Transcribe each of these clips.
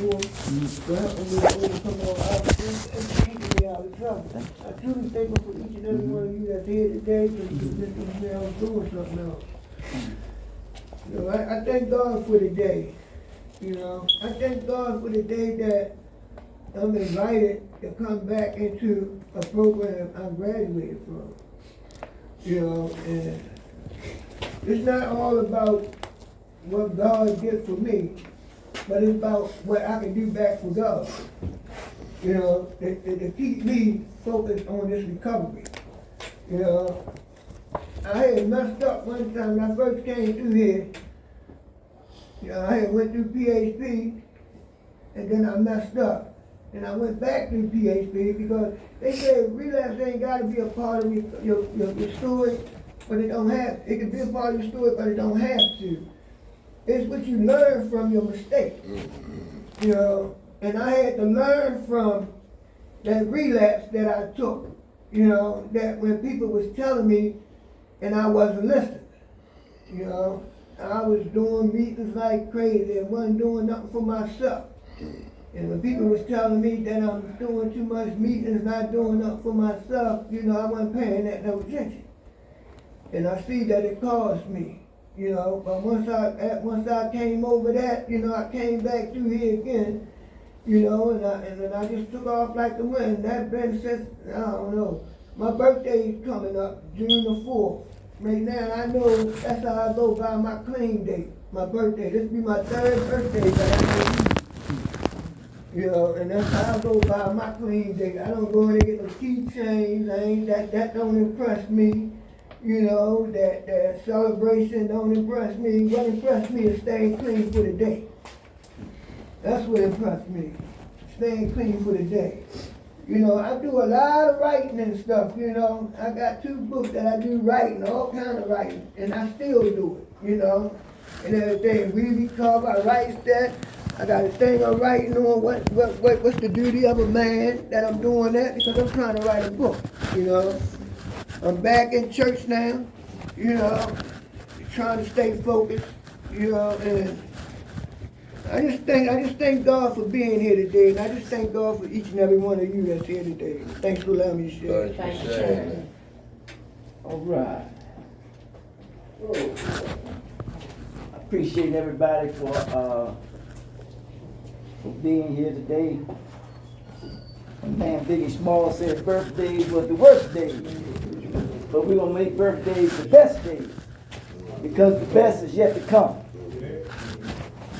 for to help me overcome all obstacles and keeping me out of trouble. I truly thank for each and every one of you that's here today because you listening to me, I was doing something else. You know, I thank God for the day. You know, I thank God for the day that I'm invited to come back into a program I graduated from. You know, and it's not all about what God did for me, but it's about what I can do back for God. You know, to keep me focused on this recovery. You know, I had messed up one time when I first came through here. You know, I had went through PHP, and then I messed up. And I went back through PHP because they said relapse ain't got to be a part of your story, but it don't have. It can be a part of your story, but it don't have to. It's what you learn from your mistake. You know, and I had to learn from that relapse that I took. You know, that when people was telling me and I wasn't listening. You know, I was doing meetings like crazy and wasn't doing nothing for myself. And when people was telling me that I'm doing too much meetings, not doing nothing for myself, you know, I wasn't paying that no attention. And I see that it caused me, you know. But once I came over that, you know, I came back through here again, you know, and then I just took off like the wind. That's been since, I don't know, my birthday is coming up, June the 4th. Right now, I know that's how I go by my claim date, my birthday. This will be my 3rd birthday that I made. You know, and that's how I go by my clean date. I don't go in and get no keychains. That don't impress me. You know, that celebration don't impress me. What impressed me is staying clean for the day. That's what impressed me. Staying clean for the day. You know, I do a lot of writing and stuff, you know. I got 2 books that I do writing, all kind of writing, and I still do it, you know. And everything. We talk about writing that. I got a thing I'm writing on what's the duty of a man that I'm doing that because I'm trying to write a book, you know. I'm back in church now, you know, trying to stay focused, you know, and I just thank God for being here today, and I just thank God for each and every one of you that's here today. Thanks for allowing me to share. Thank you. All right. I appreciate everybody for being here today. Man, Biggie Small said birthdays was the worst days, but we're gonna make birthdays the best days because the best is yet to come.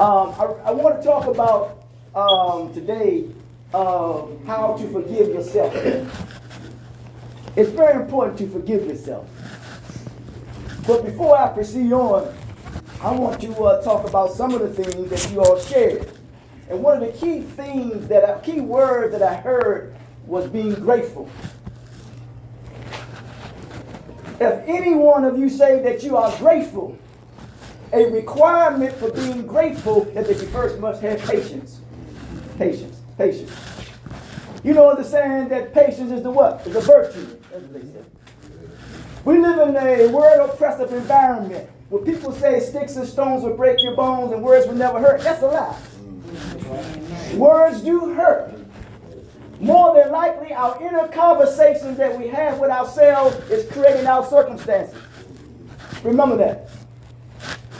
I want to talk about today how to forgive yourself. It's very important to forgive yourself. But before I proceed on, I want to talk about some of the things that you all shared. And one of the key words that I heard was being grateful. If any one of you say that you are grateful, a requirement for being grateful is that you first must have patience. Patience. You know the saying that patience is the what? Is a virtue, as they say. We live in a word-oppressive environment where people say sticks and stones will break your bones and words will never hurt. That's a lie. Words do hurt. More than likely, our inner conversations that we have with ourselves is creating our circumstances. Remember that.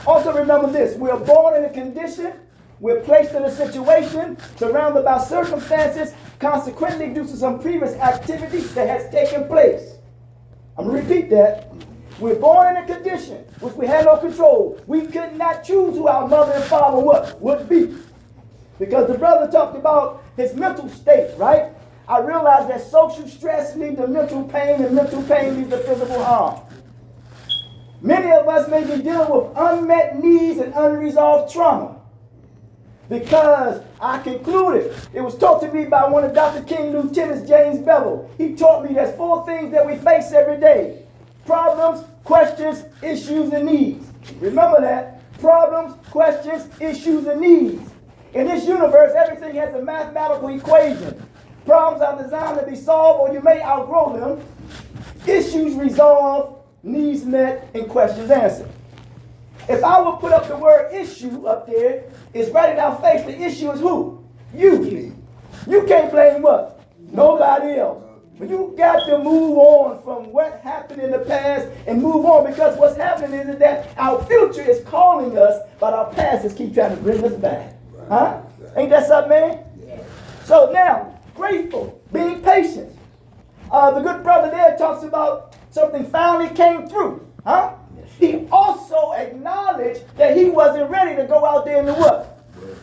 Also remember this. We are born in a condition. We're placed in a situation surrounded by circumstances, consequently due to some previous activity that has taken place. I'm going to repeat that. We're born in a condition which we had no control. We could not choose who our mother and father would be. Because the brother talked about his mental state, right? I realized that social stress leads to mental pain, and mental pain leads to physical harm. Many of us may be dealing with unmet needs and unresolved trauma. Because I concluded, it was taught to me by one of Dr. King Lieutenants, James Bevel. He taught me there's 4 things that we face every day. Problems, questions, issues, and needs. Remember that. Problems, questions, issues, and needs. In this universe, everything has a mathematical equation. Problems are designed to be solved or you may outgrow them. Issues resolved, needs met, and questions answered. If I would put up the word issue up there, it's right in our face. The issue is who? You. You can't blame what? Nobody else. But you got to move on from what happened in the past and move on, because what's happening is that our future is calling us, but our past is keep trying to bring us back. Huh? Ain't that something, man? So now, grateful, being patient. The good brother there talks about something finally came through. Huh? He also acknowledged that he wasn't ready to go out there in the what?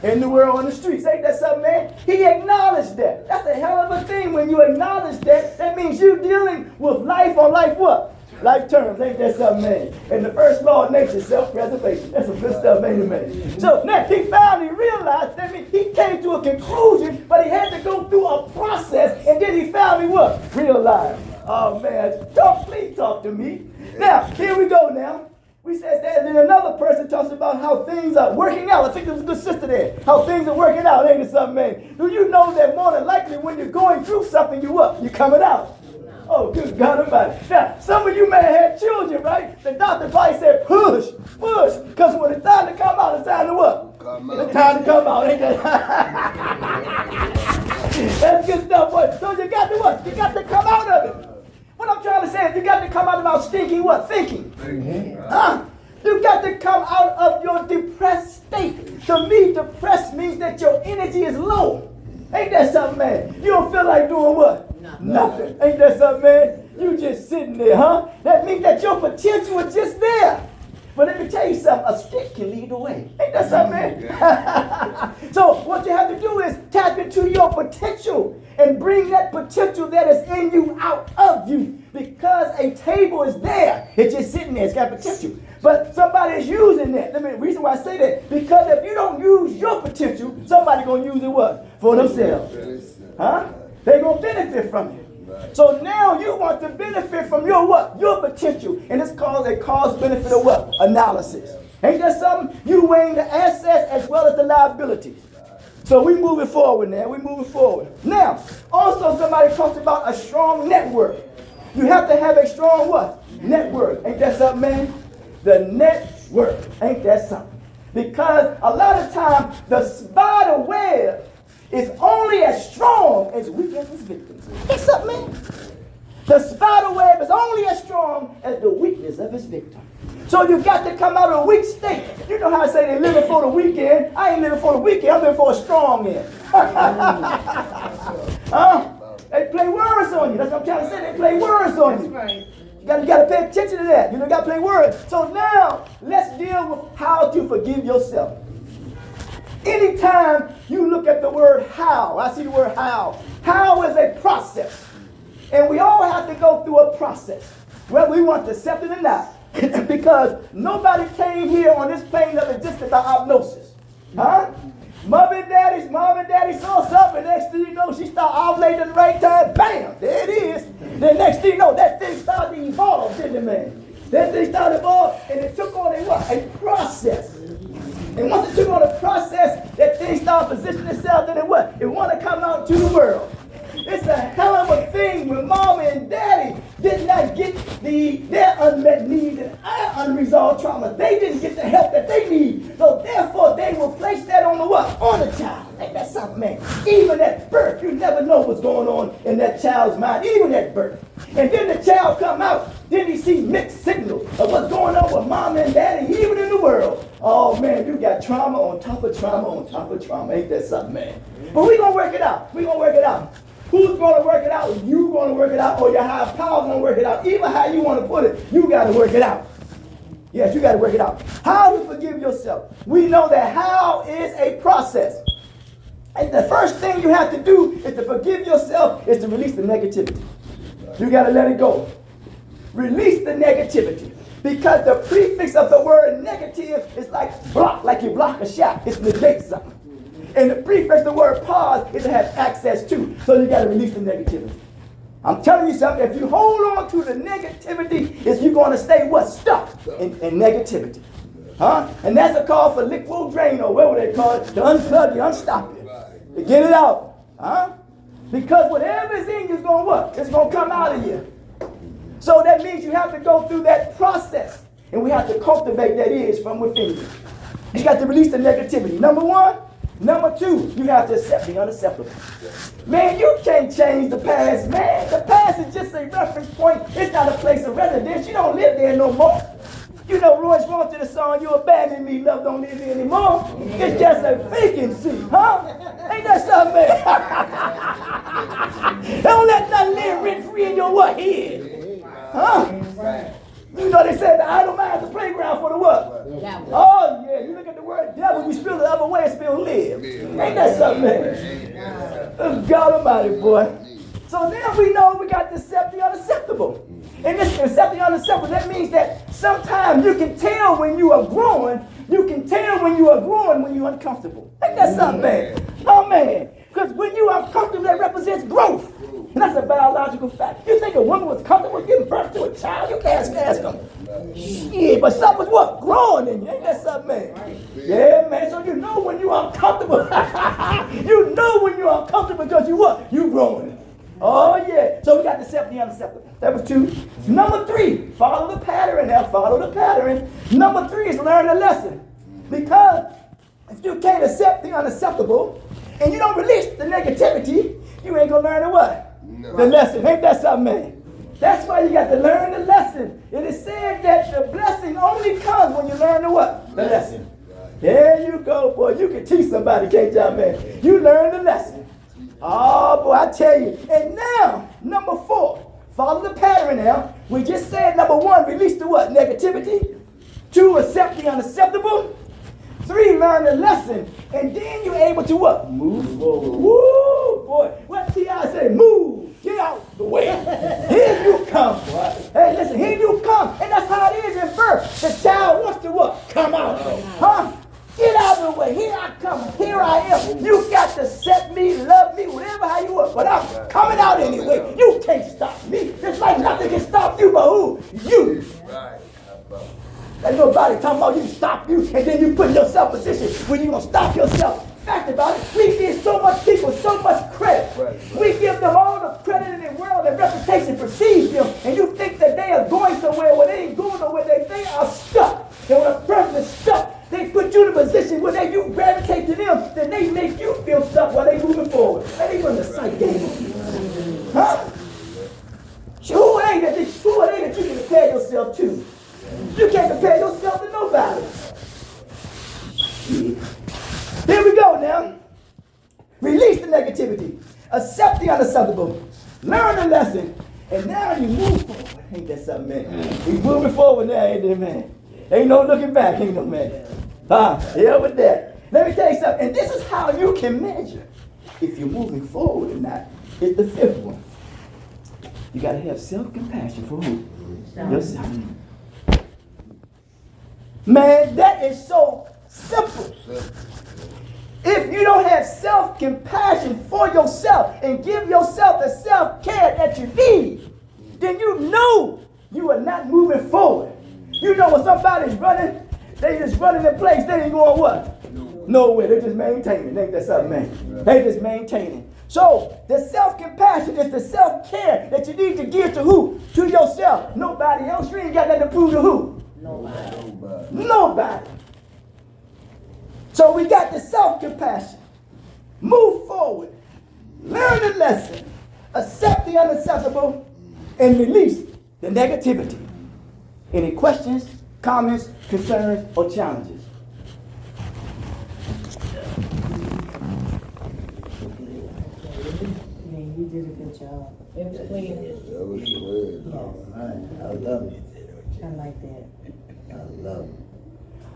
In the world, on the streets. Ain't that something, man? He acknowledged that. That's a hell of a thing when you acknowledge that. That means you're dealing with life on life what? Life terms. Ain't that something, man? And the first law of nature is self-preservation. That's some good stuff, ain't it, man? So now he finally realized that he came to a conclusion, but he had to go through a process, and then he finally what? Realized. Oh, man. Please talk to me. Now, here we go now. We said that, then another person talks about how things are working out. I think there was a good sister there. How things are working out, ain't it something, man? Do you know that more than likely when you're going through something, you're coming out? Oh, good God Almighty. Now, some of you may have had children, right? The doctor probably said, push, because when it's time to come out, it's time to what? It's time to come out, ain't that? That's good stuff, boy. So you got to what? You got to come out of it. What I'm trying to say is you got to come out of our stinking what? Thinking. You got to come out of your depressed state. To me, depressed means that your energy is low. Ain't that something, man? You don't feel like doing what? Nothing. Ain't that something, man? You just sitting there, huh? That means that your potential is just there. But let me tell you something, a stick can lead the way. Ain't that something, man? So what you have to do is tap into your potential and bring that potential that is in you out of you. Because a table is there. It's just sitting there. It's got potential. But somebody is using that. The reason why I say that, because if you don't use your potential, somebody going to use it what? For themselves. Huh? They're going to benefit from it. So now you want to benefit from your what? Your potential. And it's called a cost-benefit of what? Analysis. Ain't that something? You weighing the assets as well as the liabilities. So we moving forward now. We moving forward. Now, also somebody talks about a strong network. You have to have a strong what? Network. Ain't that something, man? The network. Ain't that something? Because a lot of times the spider web is only as strong as weak as its victims. That's something, man. The spider web is only as strong as the weakness of its victim. So you got to come out of a weak state. You know how I say they living for the weekend. I ain't living for the weekend. I'm living for a strong end. Huh? They play words on you. That's what I'm trying to say. They play words on you. That's right. You got to pay attention to that. You got to play words. So now let's deal with how to forgive yourself. Anytime you look at the word how, I see the word how. How is a process. And we all have to go through a process, whether we want to accept it or not. Because nobody came here on this plane of existence by osmosis. Huh? Mom and daddy saw something. Next thing you know, she started ovulating at the right time. Bam! There it is. Then next thing you know, that thing started to evolve, didn't it, man? That thing started to evolve, and it took on a process. And once it took on a process, that thing started positioning itself, then it what? It want to come out to the world. It's a hell of a thing when mom and daddy did not get their unmet needs and our unresolved trauma. They didn't get the help that they need. So therefore, they will place that on the what? On the child. Ain't that something, man? Even at birth, you never know what's going on in that child's mind, even at birth. And then the child come out, then he sees mixed signals of what's going on with mom and daddy, even in the world. Oh, man, you got trauma on top of trauma on top of trauma. Ain't that something, man? But we're going to work it out. We're going to work it out. Who's going to work it out? You going to work it out, or your higher power going to work it out? Even how you want to put it, you got to work it out. Yes, you got to work it out. How to forgive yourself. We know that how is a process. And the first thing you have to do is to forgive yourself is to release the negativity. You got to let it go. Release the negativity. Because the prefix of the word negative is like block, like you block a shot. It's negate something. And the prefix of the word pause is to have access to. So you got to release the negativity. I'm telling you something. If you hold on to the negativity, is you're going to stay what? Stuck in negativity. Huh? And that's a call for liquid drain, or whatever they call it, to unplug you, unstop you. To get it out. Huh? Because whatever is in you is going to what? It's going to come out of you. So that means you have to go through that process. And we have to cultivate that is from within you. You got to release the negativity. Number one, Number two, you have to accept the unacceptable. Man, you can't change the past, man. The past is just a reference point. It's not a place of residence. You don't live there no more. You know, Royce wants to the song, you abandoned me, love don't live here anymore. It's just a vacancy, huh? Ain't that something, man? Don't let nothing live rent free in your what head? Huh? You know they said the idle mind is the playground for the what? Oh yeah, you look at the word devil, you spill the other way, it still live. Ain't that something, man? God Almighty, boy. So now we know we got to accept the unacceptable. And this accept the unacceptable, that means that sometimes you can tell when you are growing. You can tell when you are growing when you're uncomfortable. Ain't that something, man? Oh man. Because when you are comfortable, that represents growth. And that's a biological fact. You think a woman was comfortable giving birth to a child, you can ask them. Yeah, but something's what? Growing in you. Ain't that something, man? Yeah, man. So you know when you're uncomfortable. You know when you're uncomfortable because you what? You growing. Oh, yeah. So we got to accept the unacceptable. That was two. Number three, follow the pattern now. Follow the pattern. Number three is learn the lesson. Because if you can't accept the unacceptable and you don't release the negativity, you ain't going to learn the what? No. The lesson. Ain't that something, man? That's why you got to learn the lesson. It is said that the blessing only comes when you learn the what? The lesson. There you go, boy. You can teach somebody, can't you, man? You learn the lesson. Oh, boy, I tell you. And now, number four, follow the pattern now. We just said, number one, release the what? Negativity. Two, accept the unacceptable. Three, learn the lesson. And then you're able to what? Move forward. Woo, boy. What T.I. say? Move. Get out the way. Here you come. Hey, listen, here you come. And that's how it is in birth. The child wants to what? Come out. Huh? Get out of the way. Here I come. Here I am. You got to set me, love me, whatever how you want. But I'm coming out anyway. You can't stop me. It's like nothing can stop you but who? You. There's nobody talking about you stop you and then you put yourself in a position when you're going to stop yourself. Fact about it, we give so much people so much credit. We give them all the credit in the world and reputation precedes them. And you think that they are going somewhere where they ain't going nowhere. They are stuck. And when a person is stuck, they put you in a position where you gravitate to them, then they make you feel stuck while they moving forward. And they run the sight game on you. Huh? Who are they that you can compare yourself to? You can't compare yourself to nobody. Here we go now. Release the negativity. Accept the unacceptable. Learn the lesson. And now you move forward. Ain't that something, man? We moving forward now, ain't it, man? Ain't no looking back, ain't no, man. Yeah, with that. Let me tell you something. And this is how you can measure if you're moving forward or not. It's the fifth one. You got to have self-compassion for who? Yourself. Man, that is so simple. If you don't have self-compassion for yourself and give yourself the self-care that you need, then you know you are not moving forward. You know when somebody's running, they just running in place, they ain't going what? Nowhere. They just maintaining. Ain't that something, man? They just maintaining. So the self-compassion is the self-care that you need to give to who? To yourself. Nobody else. You ain't got nothing to prove to who? Nobody. So we got the self-compassion. Move forward. Learn the lesson. Accept the unacceptable and release the negativity. Any questions, comments, concerns, or challenges? Man, you did a good job. It was clean. That was good. I love it. I like that. I love it.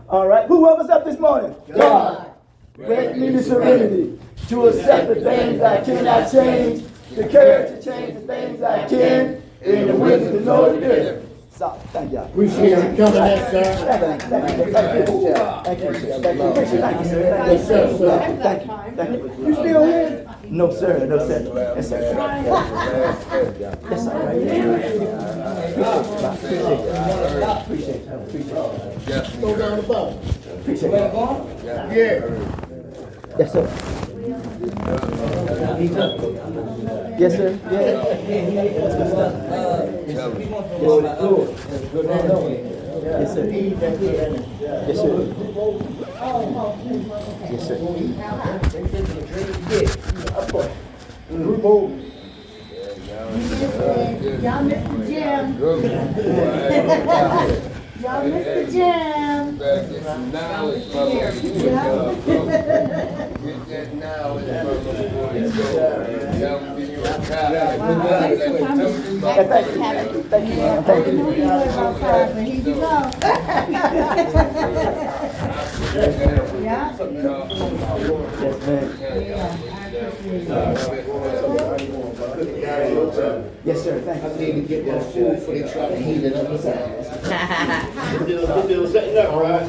All right. Who woke us up this morning? God. Grant me the serenity to accept the things I cannot change, the courage to change the things I can, and the wisdom to know the difference. So, thank y'all. Appreciate you coming in, sir. Thank you, sir. Thank you, sir. Yes, sir. Thank you. You still here? No, sir. No, sir. Yes, sir. Yes, sir. Appreciate it. Go down the bottom. Appreciate it. Yeah. Yes, sir. Yes, sir. Yeah. Yes, sir. Yes, sir. Yes, sir. Group over. Y'all missed the gym. Y'all missed the gym. Better get some knowledge from them. Get that knowledge from them. Tell them to you a college. Thank you. Thank you, ma'am. Thank you. He was outside, but here you go. Yeah. Yes, ma'am. Yes, sir. Thank you. I need to get that food before they try to heat it up. Still setting up, right?